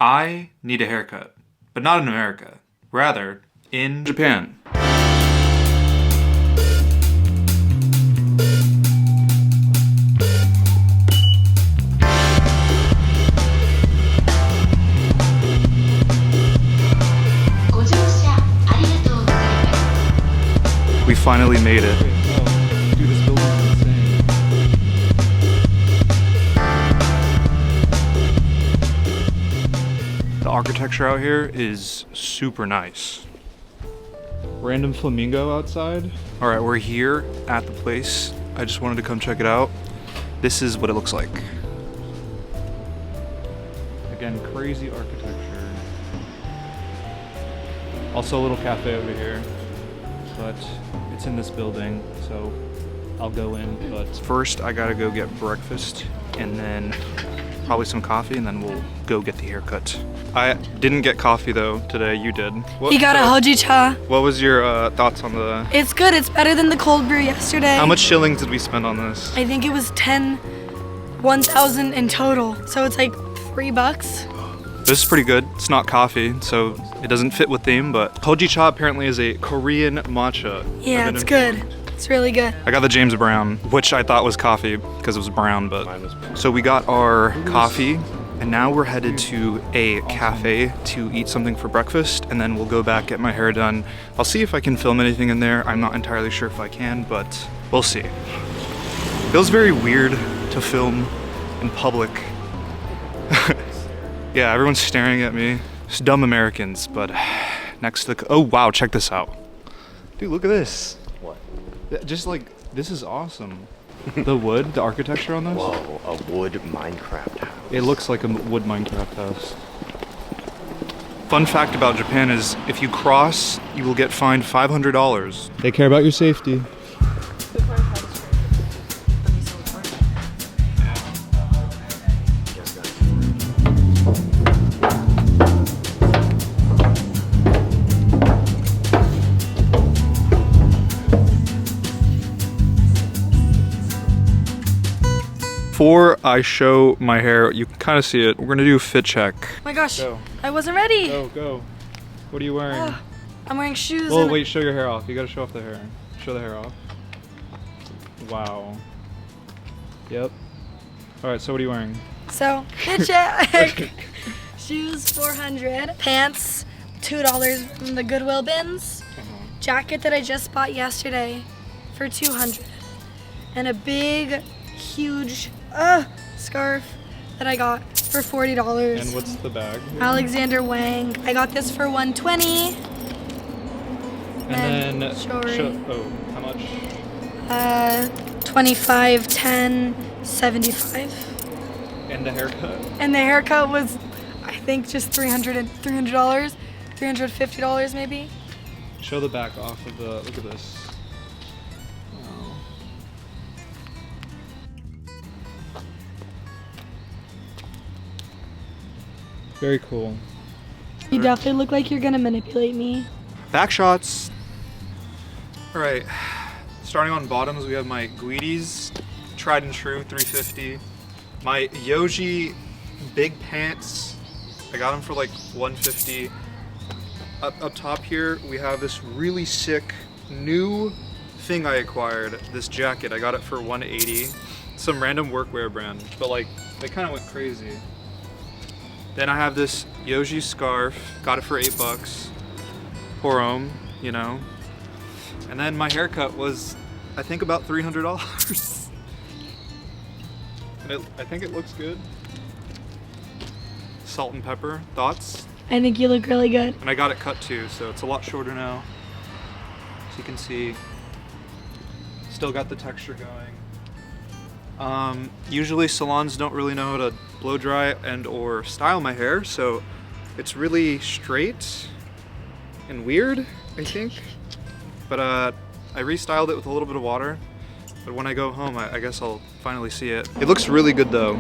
I need a haircut, but not in America, rather in Japan. We finally made it. Dude, this building's insane. The architecture out here is super nice. Random flamingo outside. All right, we're here at the place. I just wanted to come check it out. This is what it looks like. Again, crazy architecture. Also a little cafe over here, but it's in this building, so I'll go in. But first I gotta go get breakfast and then probably some coffee, and then we'll go get the haircut. I didn't get coffee though today. You did. He got a hojicha. What was your thoughts on the... It's good. It's better than the cold brew yesterday. How much shillings did we spend on this? I think it was 1,000 in total. So it's like $3. This is pretty good. It's not coffee, so it doesn't fit with theme, but hojicha apparently is a Korean matcha. Yeah, it's good. It's really good. I got the James Brown, which I thought was coffee because it was brown, but... So we got our coffee, and now we're headed to a cafe to eat something for breakfast, and then we'll go back, get my hair done. I'll see if I can film anything in there. I'm not entirely sure if I can, but we'll see. Feels very weird to film in public. Yeah, everyone's staring at me. It's dumb Americans, but next to the... Oh, wow, check this out. Dude, look at this. What? Just like, this is awesome. The wood, the architecture on this. Whoa, a wood Minecraft house. It looks like a wood Minecraft house. Fun fact about Japan is if you cross, you will get fined $500. They care about your safety. Before I show my hair, you can kind of see it. We're gonna do a fit check. Oh my gosh, Go. I wasn't ready. Go. What are you wearing? I'm wearing shoes. Oh, wait, show your hair off. You gotta show off the hair. Show the hair off. Wow. Yep. All right, so what are you wearing? So, fit check. Shoes, 400. Pants, $2 from the Goodwill bins. Jacket that I just bought yesterday for 200. And a big, huge scarf that I got for $40. And what's the bag? Alexander Wang. I got this for $120. And then jewelry. How much? 25, 10, 75. And the haircut? And the haircut was, I think, just $300, $350 maybe. Show the back off of the, look at this. Wow. Very cool. You definitely look like you're gonna manipulate me. Back shots. All right, starting on bottoms, we have my Guides, tried and true, 350. My Yoji big pants, I got them for like 150. Up top here, we have this really sick new thing I acquired, this jacket. I got it for 180. Some random workwear brand, but like, they kind of went crazy. Then I have this Yoji scarf, got it for $8. Porom, you know. And then my haircut was, I think, about $300. And I think it looks good. Salt and pepper, thoughts? I think you look really good. And I got it cut too, so it's a lot shorter now. So you can see, still got the texture going. Usually salons don't really know how to blow dry and or style my hair, so it's really straight and weird, I think. But I restyled it with a little bit of water. But when I go home, I guess I'll finally see it. It looks really good though.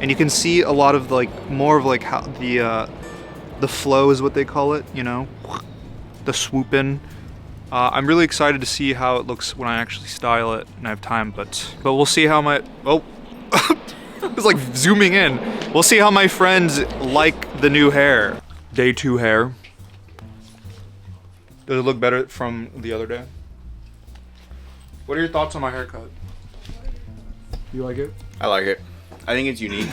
And you can see a lot of like, more of like how the flow is what they call it, you know? The swoop in. I'm really excited to see how it looks when I actually style it and I have time, but we'll see how my, oh. It's like zooming in. We'll see how my friends like the new hair. Day 2 hair. Does it look better from the other day? What are your thoughts on my haircut? You like it? I like it. I think it's unique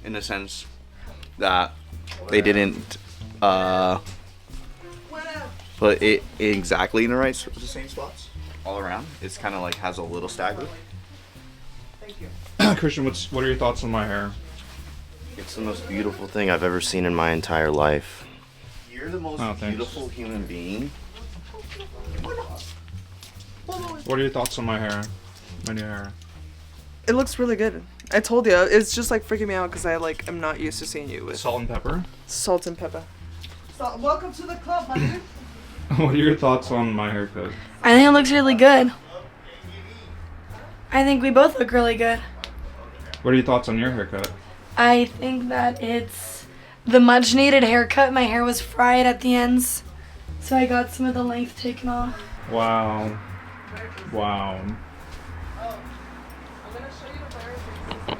in the sense that they didn't put it exactly in the same spots all around. It's kind of like has a little stagger. Christian, what are your thoughts on my hair? It's the most beautiful thing I've ever seen in my entire life. You're the most beautiful human being. What are your thoughts on my hair? My new hair. It looks really good. I told you, it's just like freaking me out because I like am not used to seeing you with Salt and pepper. salt and pepper. So, welcome to the club, my dude. What are your thoughts on my haircut? I think it looks really good. I think we both look really good. What are your thoughts on your haircut? I think that it's the much needed haircut. My hair was fried at the ends, so I got some of the length taken off. Wow. Wow.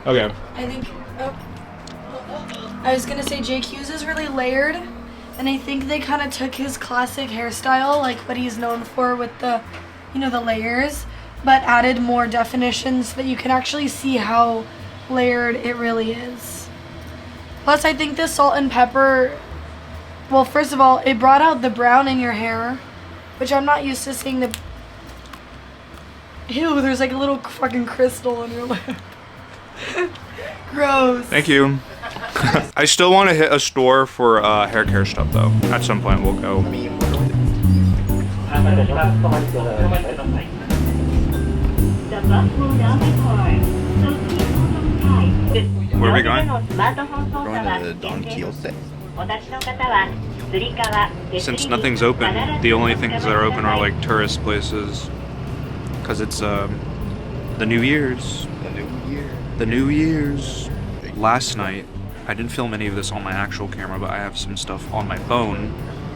Okay. I think, I was gonna say Jake Hughes is really layered, and I think they kind of took his classic hairstyle, like what he's known for with the, the layers, but added more definitions so that you can actually see how layered it really is. Plus, I think the salt and pepper, well, first of all, it brought out the brown in your hair, which I'm not used to seeing the, ew, there's like a little fucking crystal on your lip. Gross. Thank you. I still want to hit a store for hair care stuff though. At some point we'll go. Where are we going? Going to Don Quijote. Since nothing's open, the only things that are open are like tourist places. Cause it's the New Year's. The New Year's. Last night, I didn't film any of this on my actual camera, but I have some stuff on my phone.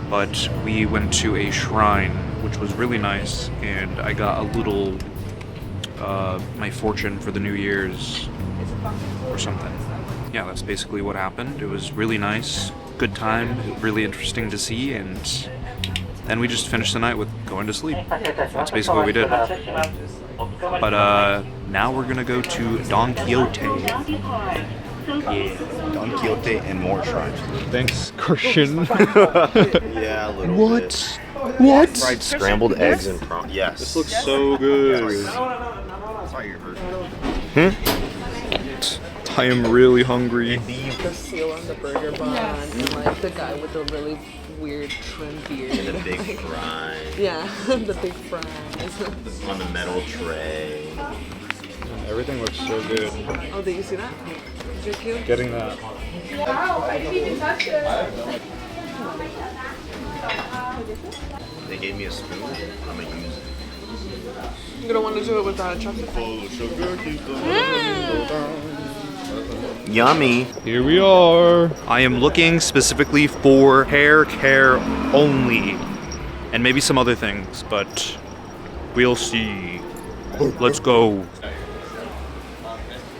But we went to a shrine, which was really nice, and I got a little, my fortune for the New Year's or something. Yeah, that's basically what happened. It was really nice, good time, really interesting to see, and then we just finished the night with going to sleep. That's basically what we did. But now we're gonna go to Don Quijote. Yeah, Don Quijote and more shrines. Thanks, Christian. Yeah, a little bit. What? Fried scrambled eggs and prawns. Yes. This looks so good. Sorry, your version. I am really hungry. The seal on the burger bun, and like the guy with the really weird trim beard. And the big fries. Yeah, the big fries. On the metal tray. Everything looks so good. Oh, did you see that? Did you cute? Getting that. Wow, I didn't even touch it. They gave me a spoon. I'm gonna use it. You don't want to do it with chocolate? Yummy. Here we are. I am looking specifically for hair care only. And maybe some other things, but we'll see. Let's go.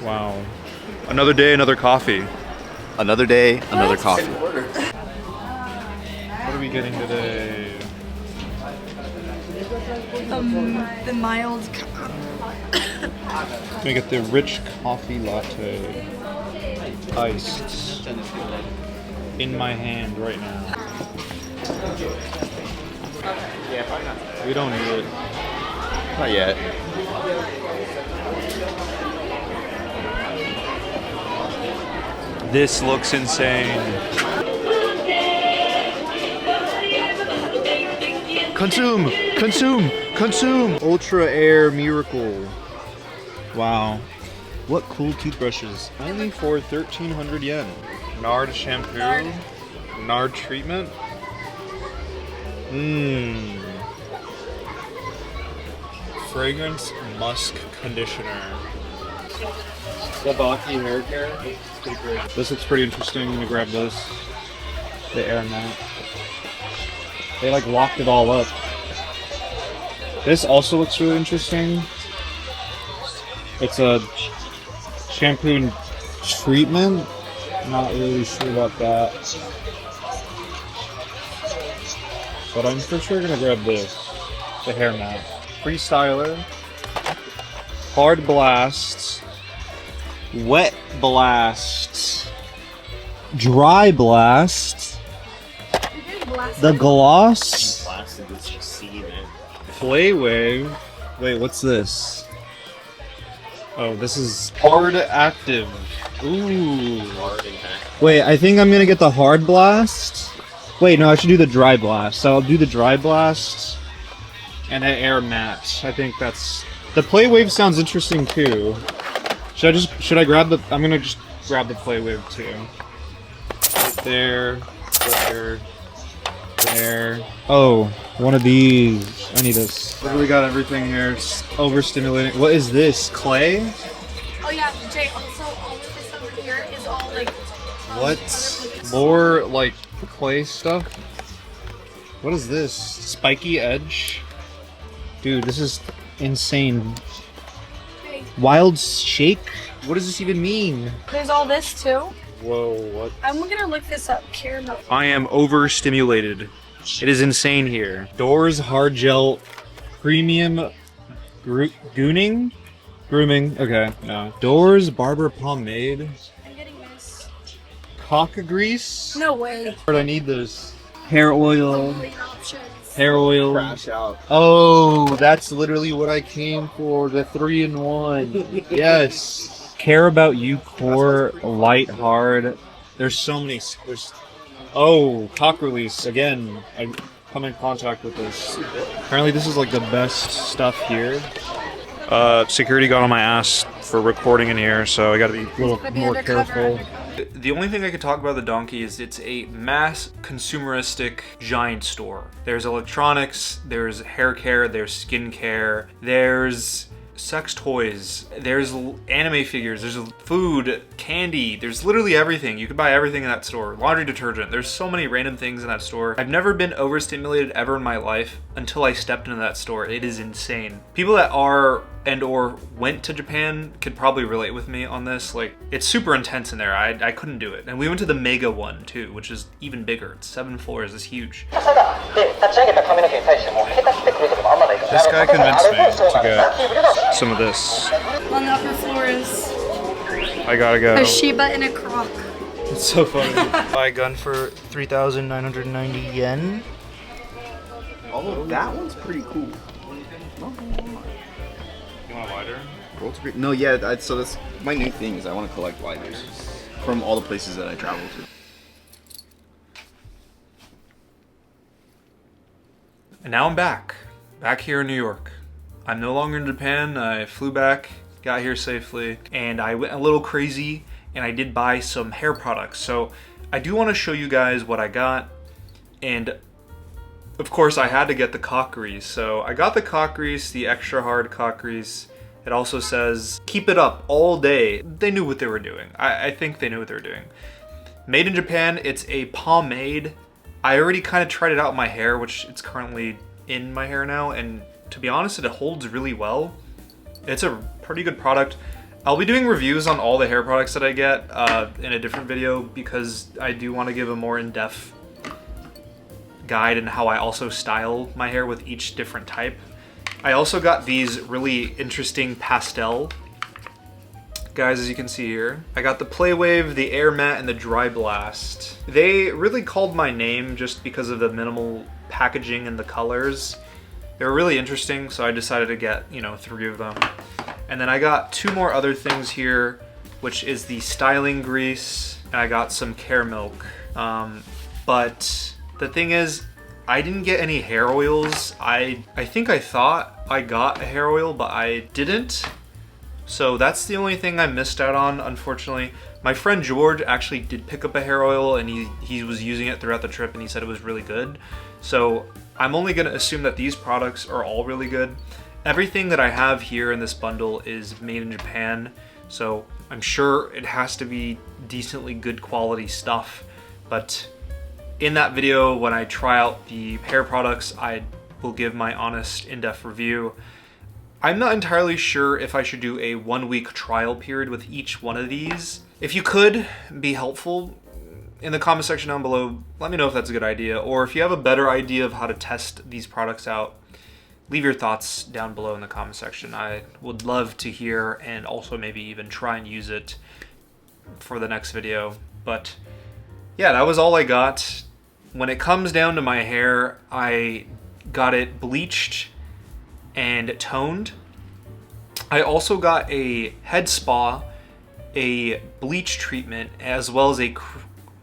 Wow. Another day, another coffee. Another day, another coffee. What are we getting today? The mild. Gonna get the rich coffee latte. Iced. In my hand right now. We don't need it. Not yet. This looks insane. Consume! Consume! Consume! Ultra Air Miracle. Wow. What cool toothbrushes. Only for 1,300 yen. Nard shampoo. Nard treatment. Mmm. Fragrance musk conditioner. Sabaki hair care. Pretty great. This looks pretty interesting. I'm gonna grab this. The air mat. They like locked it all up. This also looks really interesting. It's a shampoo and treatment. Not really sure about that. But I'm for sure gonna grab this. The hair mat. Freestyler. Hard blast. Wet blast. Dry blast. The gloss. Plastic is just seed. Play wave. Wait, what's this? Oh, this is hard active. Ooh. Wait, I think I'm gonna get the hard blast. Wait, no, I should do the dry blast. So I'll do the dry blast and an air mat. I think that's the play wave sounds interesting too. Should I grab the? I'm gonna just grab the play wave too. Right there. Oh, one of these. I need this. Literally got everything here. It's overstimulating. What is this? Clay? Oh yeah, Jay, also all of this over here is all like... What? More like clay stuff? What is this? Spiky edge? Dude, this is insane. Hey, Wild shake? What does this even mean? there's all this too. Whoa, what? I'm gonna look this up. Caramel. I am overstimulated. It is insane here. Doors hard gel premium gooning? Grooming. Okay, no. Doors barber pomade. I'm getting this. Cock grease? No way. I need this. Hair oil. Complete options. Hair oil. Crash out. Oh, that's literally what I came for. The 3-in-1. Yes. Care About You Core Light Hard. There's so many. Oh, cock release again. I come in contact with this. Apparently, this is like the best stuff here. Security got on my ass for recording in here, so I got to be a little Gonna be more undercover. careful. The only thing I could talk about the Donkey is it's a mass consumeristic giant store. There's electronics, there's hair care, there's skin care, there's sex toys, there's anime figures, there's food, candy, there's literally everything. You could buy everything in that store. Laundry detergent, there's so many random things in that store. I've never been overstimulated ever in my life until I stepped into that store. It is insane. People that are and or went to Japan could probably relate with me on this. Like, it's super intense in there. I couldn't do it. And we went to the mega one too, which is even bigger. It's 7 floors, it's huge. This guy convinced me to get some of this. On the upper floors, I gotta go. a Shiba in a croc. It's so funny. Buy a gun for 3,990 yen. Oh, that one's pretty cool. You want a lighter? No, yeah. So that's my new thing is I want to collect lighters from all the places that I travel to. And now I'm back here in New York. I'm no longer in Japan. I flew back, got here safely, and I went a little crazy and I did buy some hair products. So I do want to show you guys what I got, and of course I had to get the cock grease. So I got the cock grease, the extra hard cock grease. It also says, keep it up all day. They knew what they were doing. I think they knew what they were doing. Made in Japan, it's a pomade. I already kind of tried it out in my hair, which it's currently in my hair now, and to be honest, it holds really well. It's a pretty good product. I'll be doing reviews on all the hair products that I get in a different video because I do want to give a more in-depth guide in how I also style my hair with each different type. I also got these really interesting pastel guys, as you can see here. I got the Play Wave, the Air Mat, and the Dry Blast. They really called my name just because of the minimal packaging and the colors. They were really interesting, so I decided to get, 3 of them. And then I got 2 more other things here, which is the styling grease, and I got some care milk. But the thing is, I didn't get any hair oils. I think I thought I got a hair oil, but I didn't. So that's the only thing I missed out on, unfortunately. My friend George actually did pick up a hair oil, and he was using it throughout the trip, and he said it was really good. So I'm only gonna assume that these products are all really good. Everything that I have here in this bundle is made in Japan, so I'm sure it has to be decently good quality stuff. But in that video, when I try out the hair products, I will give my honest, in-depth review. I'm not entirely sure if I should do a 1-week trial period with each one of these. If you could be helpful in the comment section down below, let me know if that's a good idea, or if you have a better idea of how to test these products out, leave your thoughts down below in the comment section. I would love to hear, and also maybe even try and use it for the next video. But yeah, that was all I got. When it comes down to my hair, I got it bleached and toned. I also got a head spa, a bleach treatment, as well as a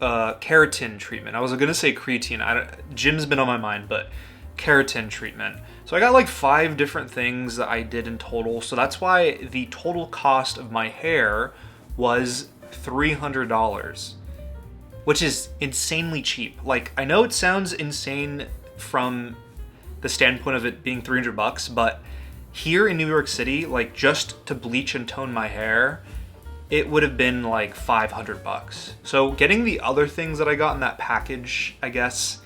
keratin treatment. I was gonna say creatine. Gym's been on my mind, but keratin treatment. So I got like 5 different things that I did in total. So that's why the total cost of my hair was $300, which is insanely cheap. Like, I know it sounds insane from the standpoint of it being $300, but here in New York City, like just to bleach and tone my hair, it would have been like $500. So getting the other things that I got in that package, I guess,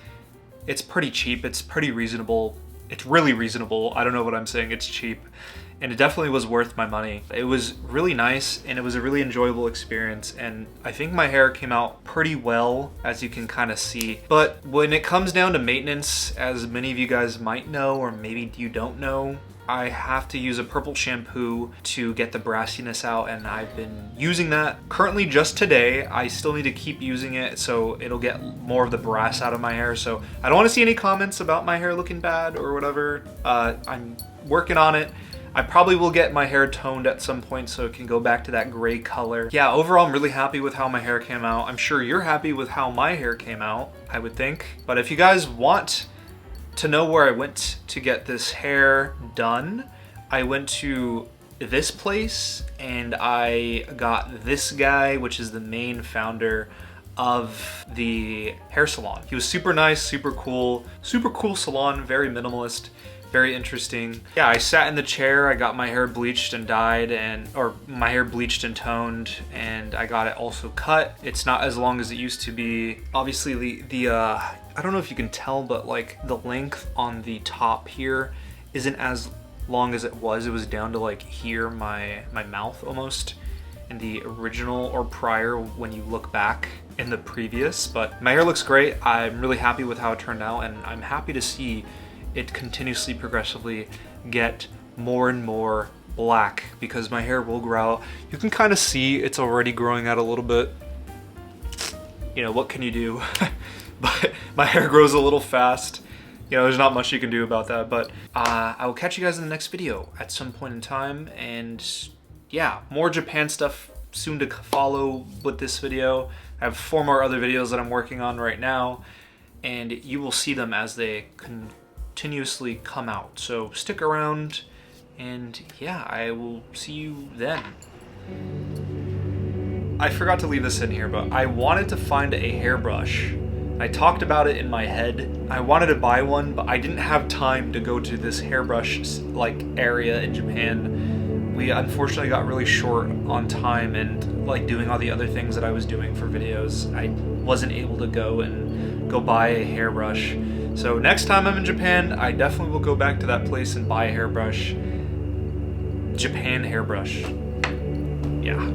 it's pretty cheap. It's pretty reasonable. It's really reasonable. I don't know what I'm saying. It's cheap. And it definitely was worth my money. It was really nice, and it was a really enjoyable experience, and I think my hair came out pretty well, as you can kind of see. But when it comes down to maintenance, as many of you guys might know, or maybe you don't know, I have to use a purple shampoo to get the brassiness out, and I've been using that. Currently, just today, I still need to keep using it so it'll get more of the brass out of my hair. So I don't want to see any comments about my hair looking bad or whatever. I'm working on it. I probably will get my hair toned at some point so it can go back to that gray color. Yeah, overall I'm really happy with how my hair came out. I'm sure you're happy with how my hair came out, I would think. But if you guys want to know where I went to get this hair done, I went to this place and I got this guy, which is the main founder of the hair salon. He was super nice, super cool salon, very minimalist, very interesting. Yeah, I sat in the chair, I got my hair bleached and dyed, or my hair bleached and toned, and I got it also cut. It's not as long as it used to be. Obviously I don't know if you can tell, but like the length on the top here isn't as long as it was. It was down to like here, my mouth almost, in the original or prior when you look back in the previous. But my hair looks great. I'm really happy with how it turned out, and I'm happy to see it continuously, progressively get more and more black, because my hair will grow out. You can kind of see it's already growing out a little bit. You know, what can you do? But my hair grows a little fast. You know, there's not much you can do about that. But I will catch you guys in the next video at some point in time. And yeah, more Japan stuff soon to follow with this video. I have 4 more other videos that I'm working on right now, and you will see them as they continuously come out. So stick around, and yeah, I will see you then. I forgot to leave this in here, but I wanted to find a hairbrush. I talked about it in my head. I wanted to buy one, but I didn't have time to go to this hairbrush like area in Japan. We unfortunately got really short on time, and like doing all the other things that I was doing for videos, I wasn't able to go buy a hairbrush. So next time I'm in Japan, I definitely will go back to that place and buy a hairbrush. Japan hairbrush. Yeah.